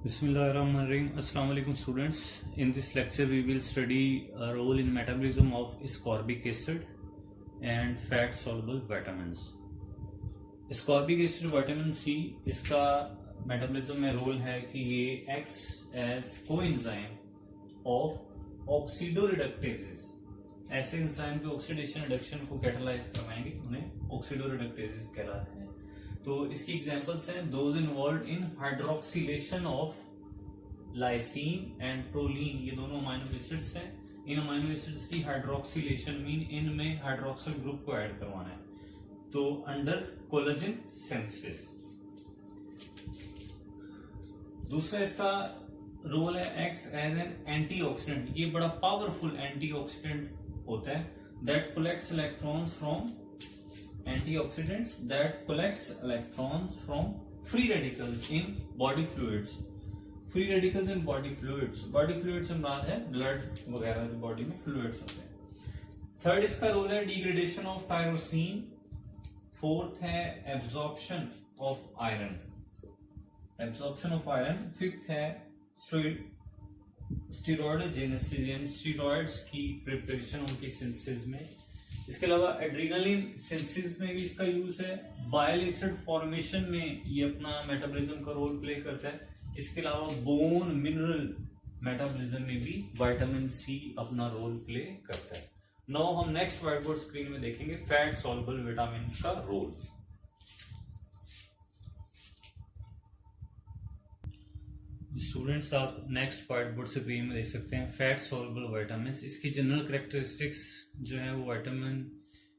Bismillahirrahmanirrahim. Assalamu alaikum students. In this lecture we will study a role in metabolism of ascorbic acid and fat soluble vitamins. Ascorbic acid vitamin C इसका metabolism में role है कि ये acts as coenzyme of ऑक्सीडोरिडक्टेजेस. ऐसे enzyme के oxidation reduction को catalyse करवाएंगे, उन्हें ऑक्सीडोरिडक्टेजेस कहलाते हैं. तो इसकी एग्जांपल्स हैं those involve in hydroxylation of lysine and proline. ये दोनों अमाइनो एसिड्स हैं. इन अमाइनो एसिड्स की हाइड्रोक्सिलेशन मीन इनमें हाइड्रोक्सिल ग्रुप को ऐड करवाना है, तो अंडर कोलेजन सिंथेसिस. दूसरा इसका रोल है एक्ट्स एज एन एंटीऑक्सीडेंट. ये बड़ा पावरफुल एंटीऑक्सीडेंट होता है. That collects electrons from antioxidants that collects electrons from free radicals in body fluids. Free radicals in body fluids. Body fluids से मुराद है blood वगैरह जो बॉडी में फ्लूइड्स होते हैं. थर्ड इसका रोल है डिग्रेडेशन ऑफ टायरोसिन. फोर्थ है एब्जॉर्प्शन ऑफ आयरन. फिफ्थ है स्टेरॉयडोजेनेसिस, स्टेरॉइड्स की प्रिपरेशन उनकी सिंथेसिस में. इसके अलावा एड्रेनालिन सिंथेसिस में भी इसका यूज है. बाइल एसिड फॉर्मेशन में ये अपना मेटाबॉलिज्म का रोल प्ले करता है. इसके अलावा बोन मिनरल मेटाबॉलिज्म में भी विटामिन सी अपना रोल प्ले करता है. नाउ हम नेक्स्ट व्हाइट बोर्ड स्क्रीन में देखेंगे फैट सॉल्युबल विटामिन्स का रोल. स्टूडेंट्स आप नेक्स्ट व्हाइट बोर्ड स्क्रीन में देख सकते हैं फैट सॉल्युबल विटामिन्स. इसकी जनरल कैरेक्टरिस्टिक्स जो है वो विटामिन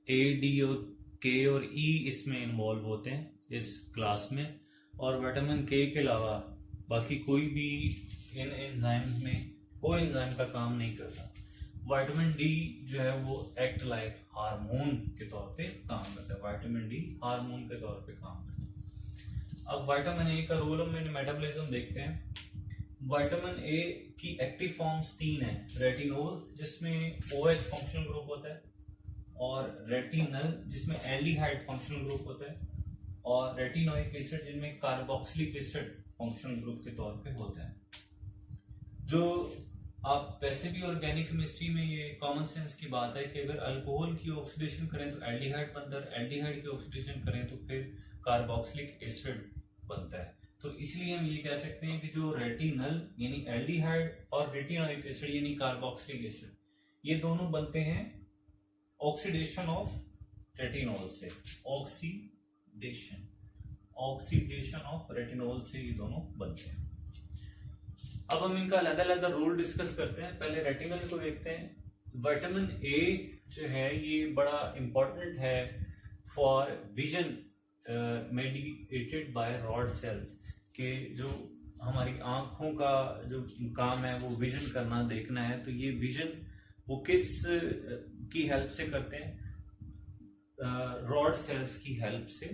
ए, डी और के और ई इसमें इन्वॉल्व होते हैं इस क्लास में. और विटामिन के अलावा बाकी कोई भी इन एंजाइम में कोई एंजाइम का काम नहीं करता. विटामिन डी जो है वो एक्ट लाइक हार्मोन के तौर पे काम करता है. विटामिन डी हार्मोन के तौर पे काम करता है. अब विटामिन ए का रोल हम मेटाबॉलिज्म देखते हैं. विटामिन ए की एक्टिव फॉर्म्स 3 है. रेटिनोल जिसमें OH फंक्शनल ग्रुप होता है, और रेटिनल जिसमें एल्डिहाइड फंक्शनल ग्रुप होता है, और रेटिनोइक एसिड जिनमें कार्बोक्सिलिक एसिड फंक्शनल ग्रुप के तौर पे होता है. जो आप वैसे भी ऑर्गेनिक केमिस्ट्री में ये कॉमन सेंस की बात है कि अगर अल्कोहल की ऑक्सीडेशन करें तो एल्डिहाइड बनता है, एल्डिहाइड की ऑक्सीडेशन करें तो फिर कार्बोक्सिलिक एसिड बनता है. तो इसलिए हम ये कह सकते हैं कि जो रेटिनल यानी एल्डिहाइड और रेटिनोइक एसिड यानी कार्बोक्सिलिक एसिड, ये दोनों बनते हैं ऑक्सीडेशन ऑफ रेटिनॉल से. ऑक्सीडेशन ऑफ रेटिनॉल से ये दोनों बनते हैं. अब हम इनका अलग अलग रोल डिस्कस करते हैं. पहले रेटिनल को देखते हैं. विटामिन ए जो है ये बड़ा इंपॉर्टेंट है for vision mediated bye rod sales, के जो हमारी आंखों का जो काम है वो विजन करना, देखना है. तो ये विजन वो किस की हेल्प से करते हैं? रॉड सेल्स की हेल्प से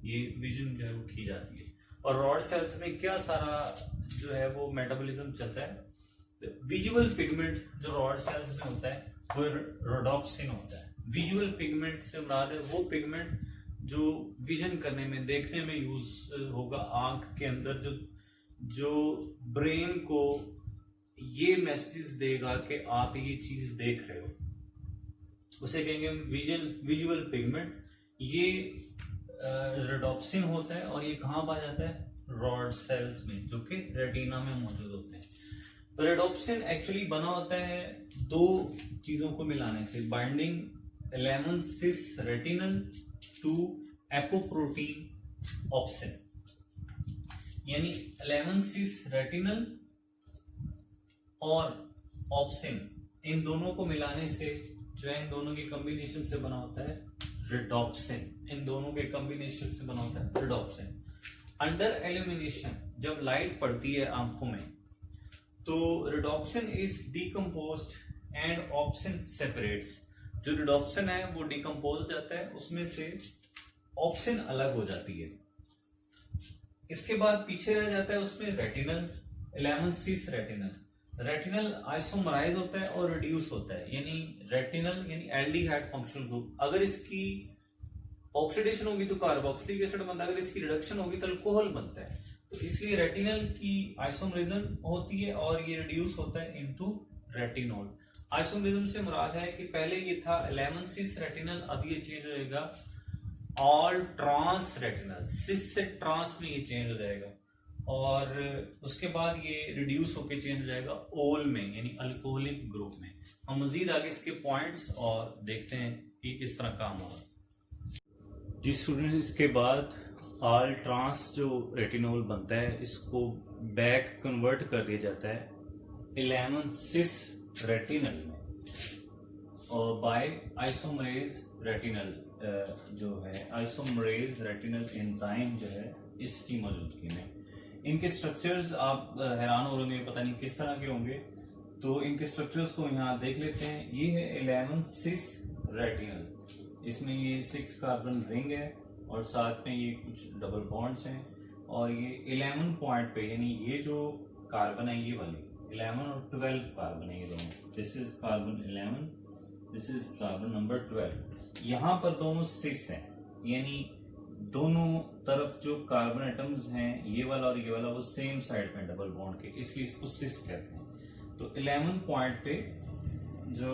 ये विजन जो है वो की जाती है. और रॉड सेल्स में क्या सारा जो है वो मेटाबॉलिज्म चलता है. विजुअल पिगमेंट जो रॉड सेल्स में होता है वो रोडोप्सिन होता है. विजुअल पिगमेंट से मुराद है वो पिगमेंट जो विजन करने में, देखने में यूज होगा. आंख के अंदर जो ब्रेन को ये मैसेज देगा कि आप ये चीज देख रहे हो, उसे कहेंगे विजुअल पिगमेंट. ये रोडोप्सिन होता है और ये कहाँ पाया जाता है? रॉड सेल्स में, जो कि रेटिना में मौजूद होते हैं. रोडोप्सिन एक्चुअली बना होता है दो चीजों को मिलाने से. Binding 11 cis retinal to apoprotein opsin, यानी 11 सिस रेटिनल और ऑप्सिन, इन दोनों को मिलाने से जो है इन दोनों की कॉम्बिनेशन से बना होता है रिडोप्सिन. इन दोनों के कॉम्बिनेशन से बना होता है रिडोप्सिन. अंडर एल्यूमिनेशन जब लाइट पड़ती है आंखों में तो rhodopsin is decomposed and opsin separates. जो रिडोप्सिन है वो डिकम्पोज हो जाता है, उसमें से ऑप्सिन अलग हो जाती है. इसके बाद पीछे रह जाता है उसमें रेटिनल, 11 सिस रेटिनल. रेटिनल आइसोमराइज होता है और रिड्यूस होता है, यानी रेटिनल यानी एल्डिहाइड फंक्शनल ग्रुप. अगर इसकी ऑक्सीडेशन होगी तो कार्बोक्सिलिक एसिड बनता है, अगर इसकी रिडक्शन होगी तो अल्कोहल बनता है. तो इसलिए रेटिनल की आइसोमरेजन होती है और ये रिड्यूस होता है इनटू रेटिनोल। आइसोमरेजन से मुराद है कि पहले ये था 11 सिस रेटिनल, अब ये चेंज हो जाएगा ऑल ट्रांस रेटिनल, सिस से ट्रांस में ये चेंज हो जाएगा, और उसके बाद ये रिड्यूस होकर चेंज हो जाएगा ओल में, यानी अल्कोहलिक ग्रुप में। हम मजीद आगे इसके पॉइंट्स और देखते हैं कि किस तरह काम होगा। जी स्टूडेंट, इसके बाद ऑल ट्रांस जो रेटिनोल बनता है इसको बैक कन्वर्ट कर दिया जाता है 11 सिस रेटिनल में, और बाय आइसोमरेज रेटिनल जो है आइसोमरेज रेटिनल एंजाइम जो है इसकी मौजूदगी में। इनके स्ट्रक्चर्स आप हैरान हो रहे हैं, पता नहीं किस तरह के होंगे, तो इनके स्ट्रक्चर्स को यहाँ देख लेते हैं। ये है 11 सिस रेटिनल, इसमें ये 6 कार्बन रिंग है और साथ में ये कुछ डबल बॉन्ड्स हैं, और ये 11 पॉइंट पे, यानी ये जो कार्बन है ये वाली 11 और 12 कार्बन है ये दोनों। This is carbon 11, this is carbon number 12। यहाँ पर दोनों सिस हैं, यानी दोनों तरफ जो कार्बन एटम्स हैं ये वाला और ये वाला वो सेम साइड में डबल बॉन्ड के, इसलिए इसको सिस कहते हैं। तो 11 पॉइंट पे जो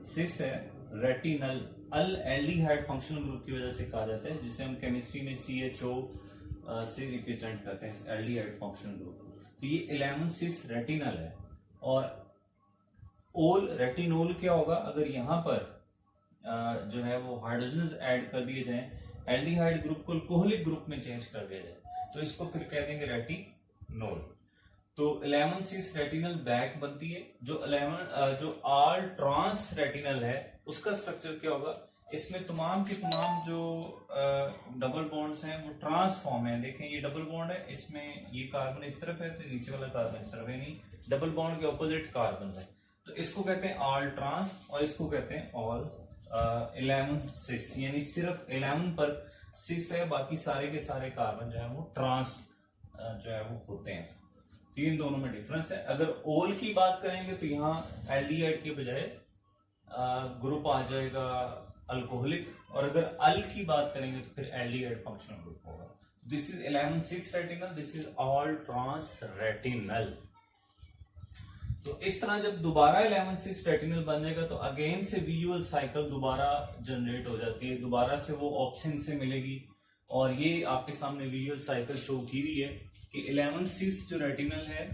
सिस है रेटिनल अल एल्डिहाइड फंक्शनल ग्रुप की वजह से कहा जाता है, जिसे हम केमिस्ट्री में CHO से रिप्रेजेंट करते हैं एल्डिहाइड फंक्शनल ग्रुप। तो ये 11 सिस रेटिनल है। और ओल रेटिनोल क्या होगा अगर यहाँ पर जो है वो हाइड्रोजन ऐड कर दिए जाएं, एल्डिहाइड ग्रुप को अल्कोहलिक ग्रुप में चेंज कर दिया जाए, तो इसको फिर कह देंगे रेटिनोल। तो 11 सिस रेटिनल बैक बनती है। जो ऑल ट्रांस रेटिनल है उसका स्ट्रक्चर क्या होगा, इसमें तमाम के तमाम जो डबल बॉन्ड्स हैं वो ट्रांस फॉर्म है। देखें ये डबल बॉन्ड है, इसमें ये कार्बन इस तरफ है तो नीचे वाला कार्बन इस तरफ है, नहीं डबल बॉन्ड के ऑपोजिट कार्बन है, तो इसको कहते हैं ऑल ट्रांस और इसको कहते हैं ऑल 11 सिस, यानी सिर्फ 11 पर सिस है, बाकी सारे के सारे कार्बन जो है वो ट्रांस जो है वो होते हैं। तो इन दोनों में डिफरेंस है। अगर ओल की बात करेंगे तो यहाँ एल्डिहाइड के बजाय ग्रुप आ जाएगा अल्कोहलिक, और अगर अल की बात करेंगे तो फिर एल्डिहाइड फंक्शनल ग्रुप होगा। This is 11 cis retinal, this is all trans retinal. तो इस तरह जब दोबारा 11 सिस रेटिनल बन जाएगा तो अगेन से विजुअल साइकिल दोबारा जनरेट हो जाती है, दोबारा से वो ऑप्शन से मिलेगी, और ये आपके सामने विजुअल साइकिल शो की हुई है कि 11 सिस जो रेटिनल है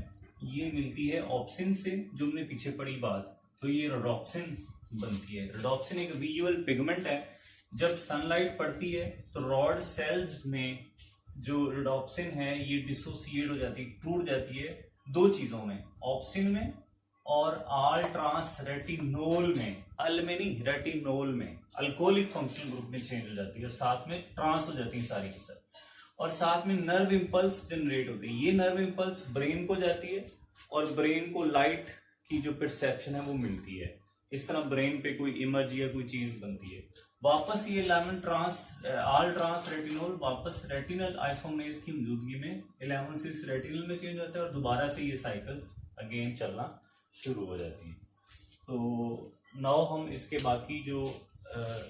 ये मिलती है ऑप्शन से, जो हमने पीछे पढ़ी बात, तो ये रोडोप्सिन बनती है। रोडोप्सिन एक विजुअल पिगमेंट है, जब सनलाइट पड़ती है तो रॉड सेल्स में जो रोडोप्सिन है ये डिसोसिएट हो जाती है, टूट जाती है दो चीजों में, ऑप्सिन में और ऑल ट्रांस रेटिनोल में, अल में नहीं रेटिनोल में, अल्कोहलिक फंक्शनल ग्रुप में चेंज हो जाती है, साथ में ट्रांस हो जाती है सारी की सारी, और साथ में नर्व इंपल्स जनरेट होती है। ये नर्व इंपल्स ब्रेन को जाती है और ब्रेन को लाइट की जो परसेप्शन है वो मिलती है, इस तरह ब्रेन पे कोई इमेज या कोई चीज बनती है। वापस ये 11 ट्रांस ऑल ट्रांस रेटिनोल वापस रेटिनल आइसोमरेज की मौजूदगी में 11 सिस रेटिनल में चेंज होता है और दोबारा से ये साइकिल अगेन चलना शुरू हो जाती है। तो नाउ हम इसके बाकी जो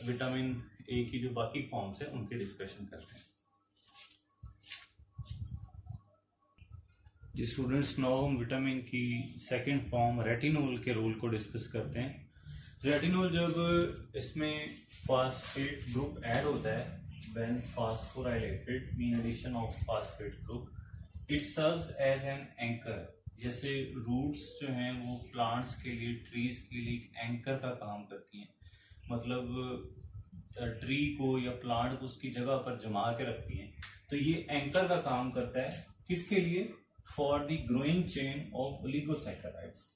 विटामिन ए की जो बाकी फॉर्म्स है उनके डिस्कशन करते हैं। जी स्टूडेंट्स, नाउ हम विटामिन की सेकंड फॉर्म रेटिनोल के रोल को डिस्कस करते हैं। रेटिनोल जब इसमें फास्फेट ग्रुप ऐड होता है, when phosphorylated mean addition of phosphate group, it serves as an anchor. जैसे रूट्स जो हैं वो प्लांट्स के लिए, ट्रीज के लिए एक एंकर का काम करती हैं, मतलब ट्री को या प्लांट को उसकी जगह पर जमा के रखती हैं। तो ये एंकर का काम करता है किसके लिए, for the growing chain of oligosaccharides.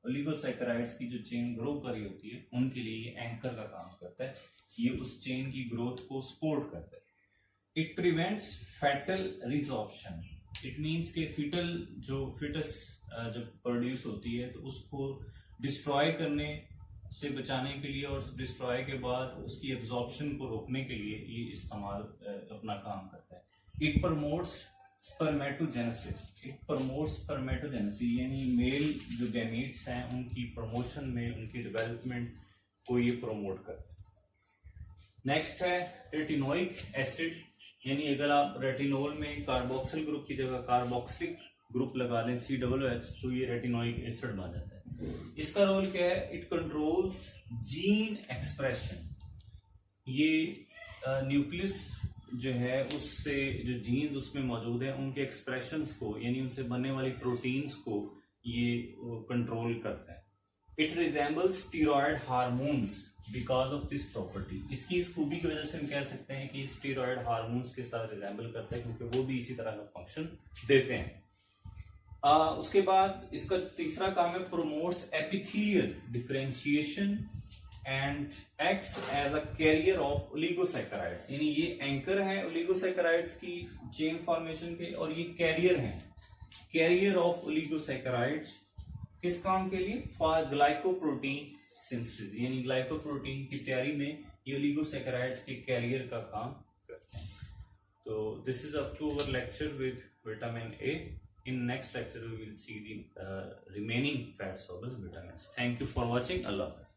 Oligosaccharides की जो चेन ग्रो कर रही होती है उनके लिए ये एंकर का काम करता है, ये उस चेन की ग्रोथ को सपोर्ट करता है। It prevents fetal resorption, it means के फिटस जब प्रोड्यूस होती है तो उसको डिस्ट्रॉय करने से बचाने के लिए और डिस्ट्रॉय के बाद उसकी एब्जॉर्प्शन को रोकने के लिए ये इस्तेमाल अपना काम करता है। It promotes spermatogenesis, it promotes spermatogenesis, यानी मेल जो गैमीट्स हैं उनकी प्रमोशन में, उनकी डेवलपमेंट को ये प्रमोट करता है। नेक्स्ट है रेटिनोइक एसिड। यानी अगर आप रेटिनोल में कार्बोक्सिल ग्रुप की जगह कार्बोक्सिलिक ग्रुप लगा दें COOH, तो ये रेटिनोइक एसिड बन जाता है। इसका रोल क्या है? It controls gene expression. ये न्यूक्लियस जो है उससे जो जीन्स उसमें मौजूद है उनके एक्सप्रेशंस को, यानी उनसे बनने वाली प्रोटीन्स को ये कंट्रोल करता है। It resembles steroid hormones because of this property. इसकी इस खूबी की वजह से हम कह सकते हैं कि स्टीरॉयड हार्मोन्स के साथ रिजेंबल करता है, क्योंकि वो भी इसी तरह का फंक्शन देते हैं। उसके बाद इसका तीसरा काम है promotes epithelial differentiation and acts as a carrier of oligosaccharides. यानी ये एंकर है ओलिगोसैकेराइड्स की चेन फॉर्मेशन के, और ये कैरियर है, कैरियर ऑफ ओलिगोसैकेराइड्स। किस काम के लिए? फॉर ग्लाइकोप्रोटीन सिंथेसिस, यानी ग्लाइकोप्रोटीन की तैयारी में ये ओलिगोसैकेराइड्स के कैरियर का काम करते हैं। तो this is up to our lecture with vitamin A. In next lecture we will see the remaining fat soluble vitamins. Thank you for watching. Allah Hafiz.